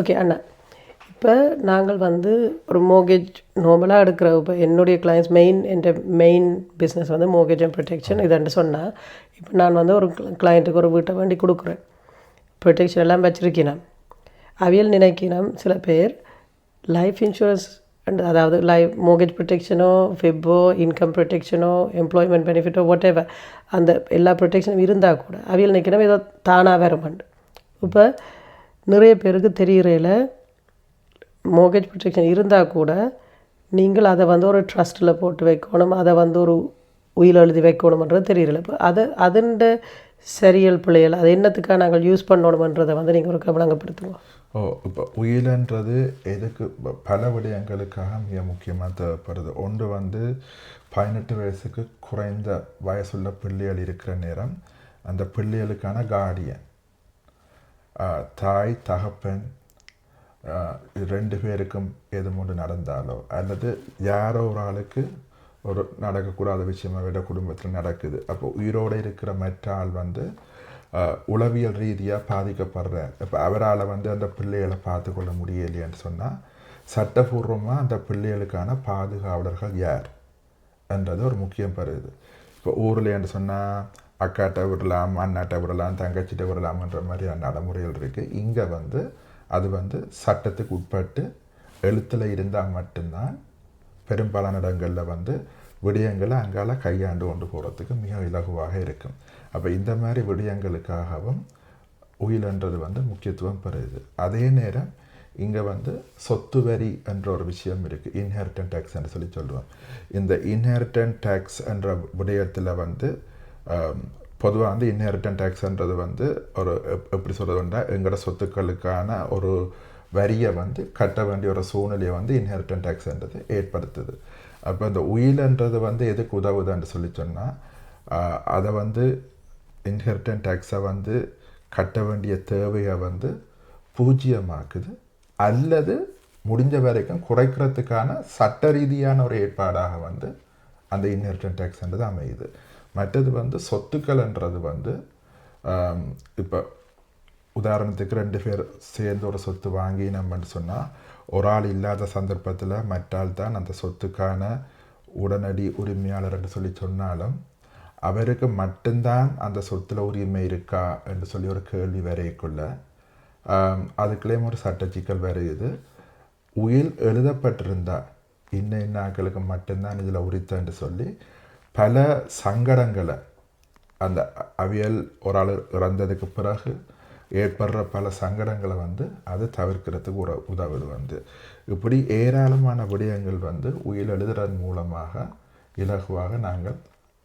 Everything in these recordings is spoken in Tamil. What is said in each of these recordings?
ஓகே அண்ணா, இப்போ நாங்கள் வந்து ஒரு மோர்கேஜ் நார்மலாக எடுக்கிற இப்போ என்னுடைய கிளைண்ட்ஸ் மெயின் பிஸ்னஸ் வந்து மோர்கேஜ் அண்ட் ப்ரொடெக்ஷன் இதுன்னு சொன்னால், இப்போ நான் வந்து ஒரு கிளைண்ட்டுக்கு ஒரு வீட்டை வேண்டி கொடுக்குறேன், ப்ரொடெக்ஷன் எல்லாம் வச்சுருக்கிறேன். அவியல் நினைக்கிறோம் சில பேர் லைஃப் இன்சூரன்ஸ் அதாவது mortgage ப்ரொடெக்ஷனோ ஃபிப்போ income ப்ரொடெக்ஷனோ employment பெனிஃபிட்டோ what ever அந்த எல்லா ப்ரொடெக்ஷனும் இருந்தால் கூட அவியல் நினைக்கிறோம் ஏதோ தானாக வரமாண்டு. இப்போ நிறைய பேருக்கு தெரிகிறையில் மோர்கேஜ் ப்ரொடெக்ஷன் இருந்தால் கூட நீங்கள் அதை வந்து ஒரு ட்ரஸ்ட்டில் போட்டு வைக்கணும், அதை வந்து ஒரு உயில் எழுதி வைக்கணுமன்றது தெரியல. இப்போ அதுண்ட சரியல் பிள்ளைகள் அது என்னத்துக்காக நாங்கள் யூஸ் பண்ணணுமன்றதை வந்து நீங்கள் ஒரு கவனப்படுத்துவோம். இப்போ உயிலன்றது எதுக்கு பல விடயங்களுக்காக மிக முக்கியமாக தேவைப்படுது. ஒன்று வந்து 18 வயசுக்கு குறைந்த வயசுள்ள பிள்ளைகள் இருக்கிற நேரம் அந்த பிள்ளைகளுக்கான கார்டியன், தாய் தகப்பன் 2 பேருக்கும் எது ஒன்று நடந்தாலோ அல்லது யாரோ ஒரு ஆளுக்கு ஒரு நடக்கக்கூடாத விஷயமா விட குடும்பத்தில் நடக்குது, அப்போ உயிரோடு இருக்கிற மற்ற ஆள் வந்து உளவியல் ரீதியாக பாதிக்கப்படுறார். இப்போ அவரால் வந்து அந்த பிள்ளைகளை பார்த்து கொள்ள முடியலையேன்னு சொன்னால் சட்டபூர்வமாக அந்த பிள்ளைகளுக்கான பாதுகாவலர்கள் யார் என்றது ஒரு முக்கியம் பெறுது. இப்போ ஊர்லேன்னு சொன்னால் அக்காட்ட விடலாம், அண்ணாட்ட விடலாம், தங்கச்சிட்ட விடலாம்ன்ற மாதிரியான நடைமுறைகள் இருக்குது. இங்கே வந்து அது வந்து சட்டத்துக்கு உட்பட்டு எழுத்தில் இருந்தால் மட்டும்தான் பெரும்பாலான இடங்களில் வந்து விடயங்களை அங்கால கையாண்டு கொண்டு போகிறதுக்கு மிக இலகுவாக இருக்கும். அப்போ இந்த மாதிரி விடயங்களுக்காகவும் உயிலன்றது வந்து முக்கியத்துவம் பெறுது. அதே நேரம் இங்கே வந்து சொத்து வரி என்ற ஒரு விஷயம் இருக்குது, இன்ஹெரிட்டன்ட் டேக்ஸ் என்று சொல்லுவோம். இந்த இன்ஹெரிட்டன்ட் டேக்ஸ் என்ற விடயத்தில் வந்து பொதுவாக வந்து இன்ஹெரிட்டன்ட் டேக்ஸ்ன்றது வந்து ஒரு எப்படி சொல்கிறதுண்டா எங்களோட சொத்துக்களுக்கான ஒரு வரியை வந்து கட்ட வேண்டிய ஒரு சூழ்நிலையை வந்து இன்ஹெரிட்டன்ட் டேக்ஸ்ன்றது ஏற்படுத்துது. அப்போ இந்த உயிலன்றது வந்து எதுக்கு உதவுதுன்னு சொல்லி சொன்னால் அதை வந்து இன்ஹெரிட்டன்ட் டேக்ஸை வந்து கட்ட வேண்டிய தேவையை வந்து பூஜ்ஜியமாக்குது அல்லது முடிஞ்ச வரைக்கும் குறைக்கிறதுக்கான சட்ட ரீதியான ஒரு ஏற்பாடாக வந்து அந்த இன்ஹெரிட்டன்ட் டேக்ஸ்ன்றது அமையுது. மற்றது வந்து சொத்துக்கள்ன்றது வந்து இப்போ உதாரணத்துக்கு 2 பேர் சேர்ந்து ஒரு சொத்து வாங்கி நம்மன்னு சொன்னால் ஒரு ஆள் இல்லாத சந்தர்ப்பத்தில் மற்றால் தான் அந்த சொத்துக்கான உடனடி உரிமையாளர் என்று சொல்லி சொன்னாலும் அவருக்கு மட்டும்தான் அந்த சொத்தில் உரிமை இருக்கா என்று சொல்லி ஒரு கேள்வி வரைக்குள்ள அதுக்குள்ளேயும் ஒரு சட்ட சிக்கல் வரையுது. உயில் எழுதப்பட்டிருந்தால் இன்ன ஆட்களுக்கு மட்டும்தான் இதில் உரித்தன்னு சொல்லி பல சங்கடங்களை அந்த அவியல் ஒரு ஆள் இறந்ததுக்கு பிறகு ஏற்படுற பல சங்கடங்களை வந்து அது தவிர்க்கிறதுக்கு உதவுது. வந்து இப்படி ஏராளமான விடயங்கள் வந்து உயில் எழுதுறதன் மூலமாக இலகுவாக நாங்கள்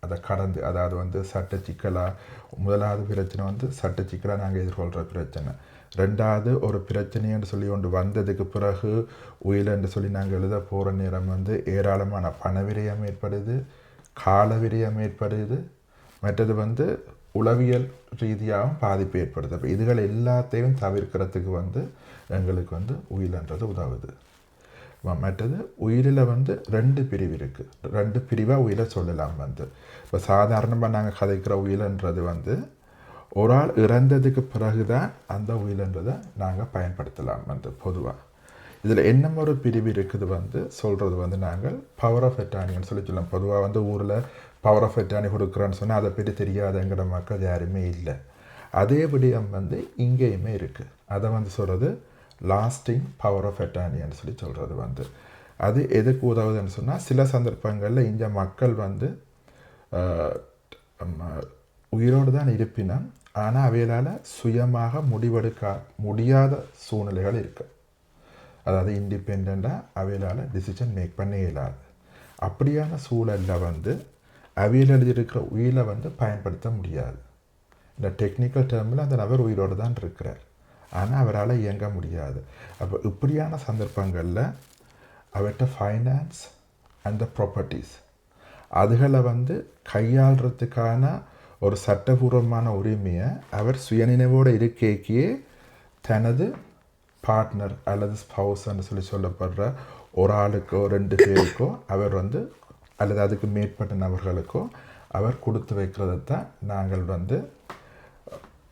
அதை கடந்து, அதாவது வந்து சட்ட சிக்கலாக முதலாவது பிரச்சனை வந்து சட்ட சிக்கலாக நாங்கள் எதிர்கொள்கிற பிரச்சனை. 2வது ஒரு பிரச்சனைன்னு சொல்லி ஒன்று வந்ததுக்கு பிறகு உயிலன்னு சொல்லி நாங்கள் எழுத போகிற நேரம் வந்து ஏராளமான பண விரயம் ஏற்படுது, கால விரயம் ஏற்படுது, மற்றது வந்து உளவியல் ரீதியாகவும் பாதிப்பு ஏற்படுது. அப்போ இதுகள் எல்லாத்தையும் தவிர்க்கிறதுக்கு வந்து எங்களுக்கு வந்து உயிலன்றது உதவுது. மற்றது உயிரில் வந்து 2 பிரிவு இருக்குது, 2 பிரிவாக உயிரை சொல்லலாம். வந்து இப்போ சாதாரணமாக நாங்கள் கதைக்கிற உயிலன்றது வந்து ஒரு ஆள் இறந்ததுக்கு பிறகு தான் அந்த உயிலன்றதை நாங்கள் பயன்படுத்தலாம். வந்து பொதுவாக இதில் என்ன ஒரு பிரிவு இருக்குது வந்து சொல்கிறது வந்து நாங்கள் பவர் ஆஃப் அட்டார்னின்னு சொல்லலாம். பொதுவாக வந்து ஊரில் பவர் ஆஃப் அட்டார்னி கொடுக்குறான்னு சொன்னால் அதை பற்றி தெரியாதங்கிற மக்கள் யாருமே இல்லை. அதே விடயம் வந்து இங்கேயுமே இருக்குது. அதை வந்து சொல்கிறது லாஸ்டிங் பவர் ஆஃப் அட்டார்னின்னு சொல்லி சொல்கிறது. வந்து அது எதுக்கு உதவுதுன்னு சொன்னால் சில சந்தர்ப்பங்களில் இந்த மக்கள் வந்து உயிரோடு தான் இருப்பினும் ஆனால் அவைகளால் சுயமாக முடிவெடுக்க முடியாத சூழ்நிலைகள் இருக்குது. அதாவது இண்டிபெண்ட்டாக அவைகளால் டிசிஷன் மேக் பண்ண இயலாது. அப்படியான சூழலில் வந்து அவையில் எழுதியிருக்கிற உயிரை வந்து பயன்படுத்த முடியாது. இந்த டெக்னிக்கல் டேர்மில் அந்த நபர் உயிரோடு தான் இருக்கிறார், ஆனால் அவரால் இயங்க முடியாது. அப்போ இப்படியான சந்தர்ப்பங்களில் அவர்கிட்ட ஃபைனான்ஸ் அண்ட் ப்ராப்பர்ட்டிஸ் அதுகளை வந்து கையாளுறதுக்கான ஒரு சட்டபூர்வமான உரிமையை அவர் சுயநினைவோடு இருக்கைக்கே தனது பார்ட்னர் அல்லது ஸ்பவுஸ்ன்னு சொல்லி சொல்லப்படுற ஒரு ஆளுக்கோ 2 பேருக்கோ அவர் வந்து அல்லது அதுக்கு மேற்பட்ட நபர்களுக்கோ அவர் கொடுத்து வைக்கிறது தான் நாங்கள் வந்து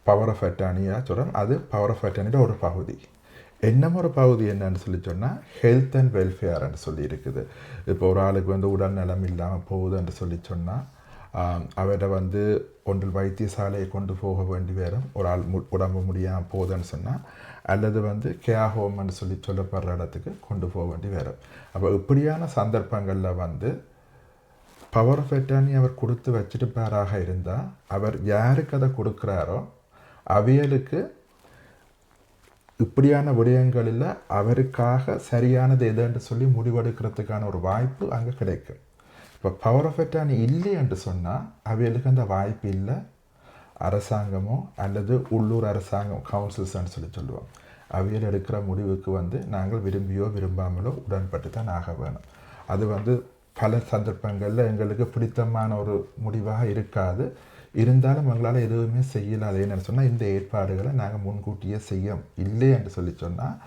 பவர் ஆஃப் அட்டார்னியாக சொல்கிறோம். அது பவர் ஆஃப் அட்டார்னியோட ஒரு பகுதி. இன்னும் ஒரு பகுதி என்னன்னு சொல்லி சொன்னால் ஹெல்த் அண்ட் வெல்ஃபேர்ன்னு சொல்லி இருக்குது. இப்போ ஒரு ஆளுக்கு வந்து உடல் நலம் இல்லாமல் போகுதுன்னு சொல்லி சொன்னால் அவரை வந்து ஒன்றில் வைத்தியசாலையை கொண்டு போக வேண்டி வரும். ஒரு ஆள் உடம்பு முடியாமல் போகுதுன்னு சொன்னால், அல்லது வந்து கேர் ஹோம்னு சொல்லி சொல்லப்படுற இடத்துக்கு கொண்டு போக வேண்டி வரும். அப்போ இப்படியான சந்தர்ப்பங்களில் வந்து பவர் ஆஃப் அட்டர்னி அவர் கொடுத்து வச்சுட்டுப்பாராக இருந்தால், அவர் யாருக்கு அதை கொடுக்குறாரோ அவியலுக்கு இப்படியான விடயங்களில் அவருக்காக சரியானது எதுன்னு சொல்லி முடிவெடுக்கிறதுக்கான ஒரு வாய்ப்பு அங்கே கிடைக்கும். இப்போ பவர் ஆஃப் அட்டர்னி இல்லை என்று சொன்னால் அவைகளுக்கு அந்த வாய்ப்பு இல்லை. அரசாங்கமோ அல்லது உள்ளூர் அரசாங்கம் கவுன்சில்ஸ்ன்னு சொல்லி சொல்லுவோம், அவையில் எடுக்கிற முடிவுக்கு வந்து நாங்கள் விரும்பியோ விரும்பாமலோ உடன்பட்டு தான் ஆக வேணும். அது வந்து பல சந்தர்ப்பங்களில் எங்களுக்கு பிடித்தமான ஒரு முடிவாக இருக்காது. இருந்தாலும் எங்களால் எதுவுமே செய்யலாது. என்னென்னு சொன்னால், இந்த ஏற்பாடுகளை நாங்கள் முன்கூட்டியே செய்ய இல்லை என்று சொல்லி சொன்னால்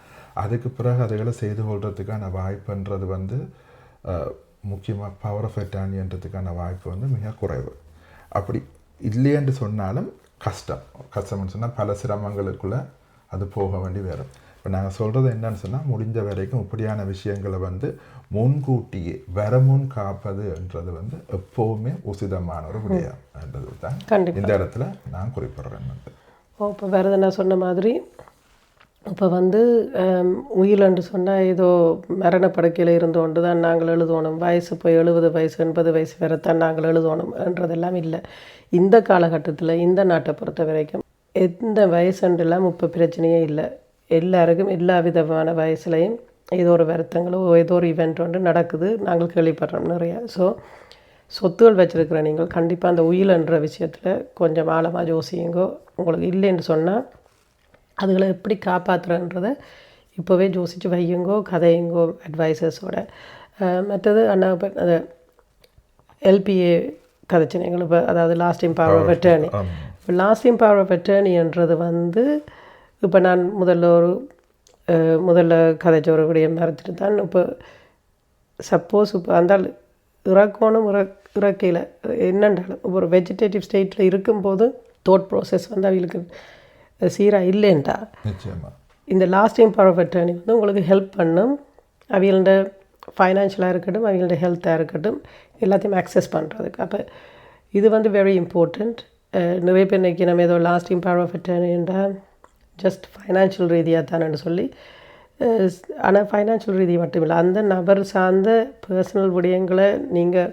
அதுக்கு பிறகு அதுகளை செய்து கொள்றதுக்கான வாய்ப்புன்றது வந்து முக்கியமாக பவர் ஆஃப் அட்டர்னின்றதுக்கான வாய்ப்பு வந்து மிக குறைவு. அப்படி இல்லையென்று சொன்னாலும் கஷ்டம்னு சொன்னால் பல சிரமங்களுக்குள்ளே அது போக வேண்டி வரும். இப்போ நாங்கள் சொல்கிறது என்னன்னு சொன்னால், முடிஞ்ச வரைக்கும் இப்படியான விஷயங்களை வந்து முன்கூட்டியே வரமுன் காப்பதுன்றது வந்து எப்போவுமே உசிதமான ஒரு விடயம்ன்றது தான் இந்த இடத்துல நான் குறிப்பிட்றேன். இப்போ வேறு நான் சொன்ன மாதிரி இப்போ வந்து உயிலன்று சொன்னால் ஏதோ மரணப்படுக்கையில் இருந்து கொண்டு தான் நாங்கள் எழுதணும், வயசு இப்போ 70 வயசு 80 வயசு வரைத்தான் நாங்கள் எழுதணும்ன்றதெல்லாம் இல்லை. இந்த காலகட்டத்தில் இந்த நாட்டை பொறுத்த வரைக்கும் எந்த வயசுன்றெல்லாம் இப்போ பிரச்சனையே இல்லை. எல்லாருக்கும் எல்லா விதமான வயசுலையும் ஏதோ ஒரு வருத்தங்களோ ஏதோ ஒரு ஈவெண்ட் ஒன்று நடக்குது, நாங்கள் கேள்விப்படுறோம் நிறையா. ஸோ சொத்துகள் வச்சுருக்கிற நீங்கள் கண்டிப்பாக அந்த உயிலன்ற விஷயத்தில் கொஞ்சம் ஆழமாக யோசியுங்கோ. உங்களுக்கு இல்லைன்னு சொன்னால் அதுகளை எப்படி காப்பாற்றுறன்றதை இப்போவே யோசித்து வையுங்கோ, கதையுங்கோ அட்வைசர்ஸோட. மற்றது அண்ணா அந்த எல்பிஏ கதைச்சினங்கள் இப்போ, அதாவது லாஸ்டிங் பவர் ஆஃப் அட்டர்னி. இப்போ லாஸ்டிங் பவர் ஆஃப் அட்டர்னின்றது வந்து இப்போ நான் முதல்ல கதைச்ச ஒரு விடயம் மறைச்சிட்டு தான். இப்போ சப்போஸ் இப்போ அந்த இறக்கணும் இறக்கையில் என்னென்றாலும் ஒரு வெஜிடேட்டிவ் ஸ்டேட்டில் இருக்கும்போது தோட் ப்ராசஸ் வந்து அவங்களுக்கு சீராக இல்லைன்ட்டா இந்த லாஸ்டிங் பவர் ஆஃப் அட்டர்னி வந்து உங்களுக்கு ஹெல்ப் பண்ணும். அவங்களோட ஃபைனான்ஷியலாக இருக்கட்டும், அவங்களோட ஹெல்த்தாக இருக்கட்டும், எல்லாத்தையும் அக்சஸ் பண்ணுறதுக்கு. அப்போ இது வந்து வெரி இம்பார்ட்டண்ட். நிறைய பேர் இன்றைக்கி நம்ம ஏதோ லாஸ்டிங் பவர் ஆஃப் அட்டர்னின்றா ஜஸ்ட் ஃபைனான்ஷியல் ரீதியாக தானேன்னு சொல்லி, ஆனால் ஃபைனான்ஷியல் ரீதி மட்டும் இல்லை, அந்த நபர் சார்ந்த பர்சனல் விடயங்களை நீங்கள்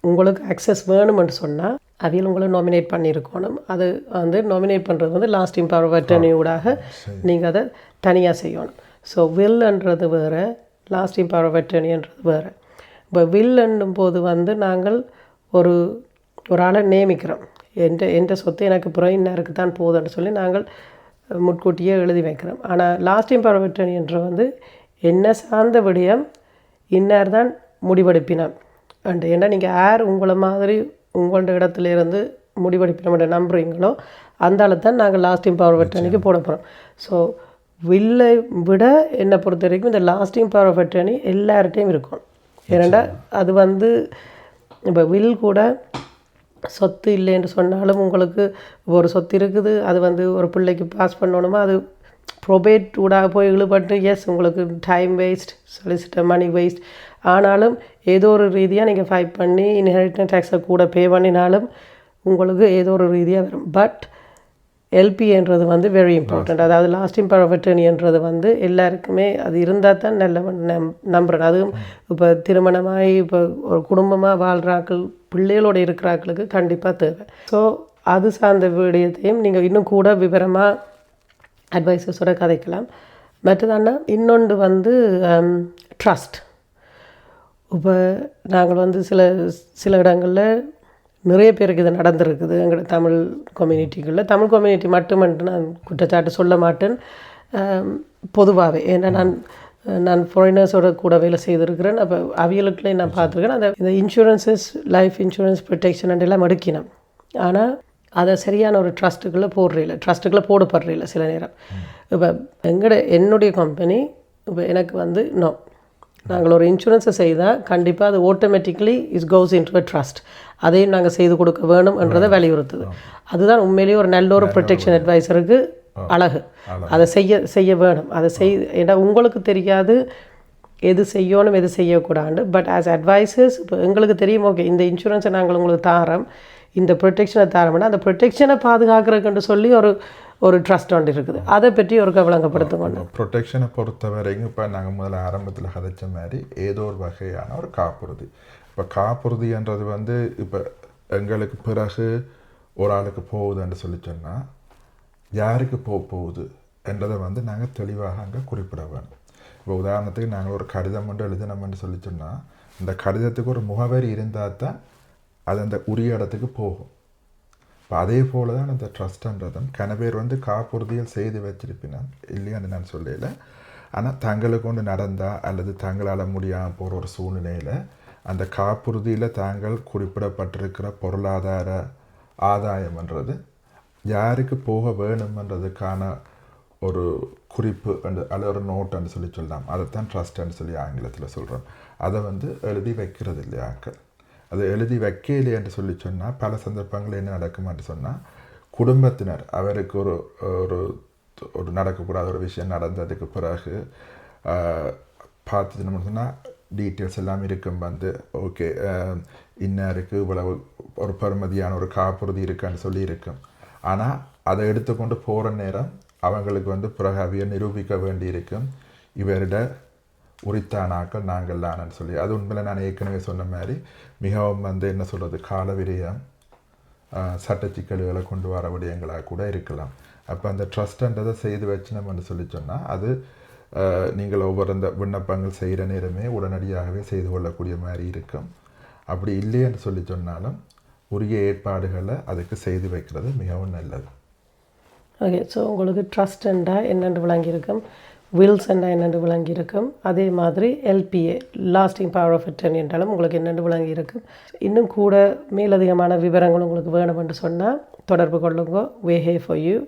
உங்களுக்கு அக்சஸ் வேணுமென்று சொன்னால் அவையில் உங்களை நாமினேட் பண்ணியிருக்கணும். அது வந்து நாமினேட் பண்ணுறது வந்து லாஸ்டிங் பவர் ஆஃப் அட்டர்னி ஊடாக நீங்கள் அதை தனியாக செய்யணும். ஸோ வில்ன்றது வேறு, லாஸ்டிங் பவர் ஆஃப் அட்டர்னின்றது வேறு. இப்போ வில்ன்னும் போது வந்து நாங்கள் ஒரு ஆளை நியமிக்கிறோம். எந்த சொத்து எனக்கு புறம் இன்னாருக்கு தான் போகுதுன்னு சொல்லி நாங்கள் முன்கூட்டியே எழுதி வைக்கிறோம். ஆனால் லாஸ்டிங் பவர் ஆஃப் அட்டர்னி என்ற வந்து என்ன சார்ந்த விடயம் இன்னார் தான் முடிவெடுப்பினோம் அண்டு. ஏன்னா நீங்கள் யார் உங்களை மாதிரி உங்களோட இடத்துல இருந்து முடிவெடுப்பினோட நம்புறீங்களோ அந்த ஆள் தான் நாங்கள் லாஸ்டிங் பவர் ஆஃப் அட்டர்னிக்கு போட போகிறோம். ஸோ வில்லை விட என்னை பொறுத்த வரைக்கும் இந்த லாஸ்டிங் பவர் ஆஃப் அட்டர்னி எல்லார்ட்டையும் இருக்கும். ஏன்னா அது வந்து இப்போ வில் கூட சொத்து இல்லைன்னு சொன்னாலும் உங்களுக்கு ஒரு சொத்து இருக்குது, அது வந்து ஒரு பிள்ளைக்கு பாஸ் பண்ணணுமா, அது ப்ரொபேட் ஊடாக போய் இழுபட்டு எஸ் உங்களுக்கு time waste, solicitor money waste. ஆனாலும் ஏதோ ஒரு ரீதியாக நீங்கள் ஃபைட் பண்ணி இன்ஹெரிட்டன்ஸ் டேக்ஸை கூட பே பண்ணினாலும் உங்களுக்கு ஏதோ ஒரு ரீதியாக வரும். பட் எல்பின்றது வந்து வெரி இம்பார்ட்டண்ட். அதாவது லாஸ்டிங் பவர் ஆஃப் அட்டர்னின்றது வந்து எல்லாருக்குமே அது இருந்தால் தான் நல்ல நம்புறேன். அதுவும் இப்போ திருமணமாகி இப்போ ஒரு குடும்பமாக வாழ்கிறாக்கள், பிள்ளைகளோடு இருக்கிறாக்களுக்கு கண்டிப்பாக தேவை. ஸோ அது சார்ந்த விடயத்தையும் நீங்கள் இன்னும் கூட விவரமாக அட்வைசர்ஸோட கதைக்கலாம். மற்றதானா இன்னொன்று வந்து ட்ரஸ்ட். இப்போ நாங்கள் வந்து சில இடங்களில் நிறைய பேருக்கு இது நடந்திருக்குது. எங்களோட தமிழ் கம்யூனிட்டி மட்டுமென்று நான் குற்றச்சாட்டு சொல்ல மாட்டேன் பொதுவாகவே. ஏன்னா நான் ஃபாரினர்ஸோட கூட வேலை செய்திருக்கிறேன். அப்போ அவியலுக்குள்ளே நான் பார்த்துருக்கேன். அந்த இந்த இன்சூரன்ஸஸ், லைஃப் இன்சூரன்ஸ் ப்ரொடெக்ஷன் எல்லாம் எடுக்கணும். ஆனால் அதை சரியான ஒரு ட்ரஸ்ட்டுக்குள்ளே போடப்படுறதில்லை சில நேரம். இப்போ என்னுடைய கம்பெனி இப்போ எனக்கு வந்து நாங்கள் ஒரு இன்சூரன்ஸை செய்தால் கண்டிப்பாக அது automatically goes into a trust. அதையும் நாங்கள் செய்து கொடுக்க வேணும் என்றதை வலியுறுத்துது. அதுதான் உண்மையிலேயே ஒரு நல்ல ஒரு ப்ரொடெக்ஷன் அட்வைசருக்கு அழகு. அதை செய்ய வேணும். அதை ஏன்னா உங்களுக்கு தெரியாது எது செய்யணும் எது செய்யக்கூடாது. பட் ஆஸ் அட்வைசர்ஸ் இப்போ எங்களுக்கு தெரியும், ஓகே இந்த இன்சூரன்ஸை நாங்கள் உங்களுக்கு தாரோம், இந்த ப்ரொடெக்ஷனை தாரோம்னா அந்த ப்ரொடெக்ஷனை பாதுகாக்கிறதுக்குன்னு சொல்லி ஒரு ட்ரஸ்ட் ஒன்று இருக்குது. அதை பற்றி ஒரு விளங்கப்படுத்துங்க. ப்ரொடெக்ஷனை பொறுத்த வரைக்கும் இப்போ நாங்கள் முதல்ல ஆரம்பத்தில் கதைச்ச மாதிரி ஏதோ ஒரு வகையான ஒரு காப்புறுதி. இப்போ காப்புறுதின்றது வந்து இப்போ எங்களுக்கு பிறகு ஒரு ஆளுக்கு போகுதுன்னு சொல்லி சொன்னால் யாருக்கு போகுது என்றதை வந்து நாங்கள் தெளிவாக அங்கே குறிப்பிட வேணும். இப்போ உதாரணத்துக்கு நாங்கள் ஒரு கடிதம் மட்டும் எழுதினோம்னு சொல்லி சொன்னால் இந்த கடிதத்துக்கு ஒரு முகவரி இருந்தால் தான் அது அந்த உரிய இடத்துக்கு போகும். இப்போ அதே போல் தான் அந்த ட்ரஸ்ட்ன்றதும் கன பேர் வந்து காப்புறுதியில் செய்து வச்சிருப்பினான் இல்லையான்னு நான் சொல்லல. ஆனால் தங்களுக்கு ஒன்று நடந்தால் அல்லது தங்களால் முடியாமல் போகிற ஒரு சூழ்நிலையில் அந்த காப்புறுதியில் தாங்கள் குறிப்பிடப்பட்டிருக்கிற பொருளாதார ஆதாயம்ன்றது யாருக்கு போக வேணுமன்றதுக்கான ஒரு குறிப்பு அல்லது ஒரு நோட்டுன்னு சொல்லலாம். அதைத்தான் ட்ரஸ்ட்ன்னு சொல்லி ஆங்கிலத்தில் சொல்கிறோம். அதை வந்து எழுதி வைக்கிறது இல்லையாக்கள். அதை எழுதி வைக்கலையென்று சொல்லி சொன்னால் பல சந்தர்ப்பங்கள் என்ன நடக்குமான்னு சொன்னால் குடும்பத்தினர் அவருக்கு ஒரு நடக்கக்கூடாத ஒரு விஷயம் நடந்ததுக்கு பிறகு பார்த்துன்னு சொன்னால் டீட்டெயில்ஸ் எல்லாம் இருக்கும். வந்து ஓகே இன்னாருக்கு இவ்வளவு ஒரு பெறுமதியான ஒரு காப்புறுதி இருக்கான்னு சொல்லி இருக்கும். ஆனால் அதை எடுத்துக்கொண்டு போகிற நேரம் அவங்களுக்கு வந்து பிறகு அவையை நிரூபிக்க வேண்டி இருக்கும், இவரிட உரித்தானாக்கள் நாங்கள் தானன்னு சொல்லி. அது உண்மையில் நான் ஏற்கனவே சொன்ன மாதிரி மிகவும் வந்து என்ன சொல்கிறது கால விரயம் சட்ட சிக்கல்களை கொண்டு வர விடயங்களாக கூட இருக்கலாம். அப்போ அந்த ட்ரஸ்ட்ன்றதை செய்து வச்சினோம்னு சொல்லி சொன்னால் அது நீங்கள் ஒவ்வொரு அந்த விண்ணப்பங்கள் செய்கிற நேரமே உடனடியாகவே செய்து கொள்ளக்கூடிய மாதிரி இருக்கும். அப்படி இல்லைன்னு சொல்லி சொன்னாலும் உரிய ஏற்பாடுகளை அதுக்கு செய்து வைக்கிறது மிகவும் நல்லது. ஓகே, ஸோ உங்களுக்கு ட்ரஸ்ட்ண்டா என்னென்று விளங்கியிருக்கும், வில்ஸ்ண்டா என்னென்று விளங்கியிருக்கும், அதே மாதிரி LPA lasting power of attorney என்றாலும் உங்களுக்கு என்னென்று விளங்கியிருக்கும். இன்னும் கூட மேலதிகமான விவரங்கள் உங்களுக்கு வேணுமென்று சொன்னால் தொடர்பு கொள்ளுங்க. we here for you.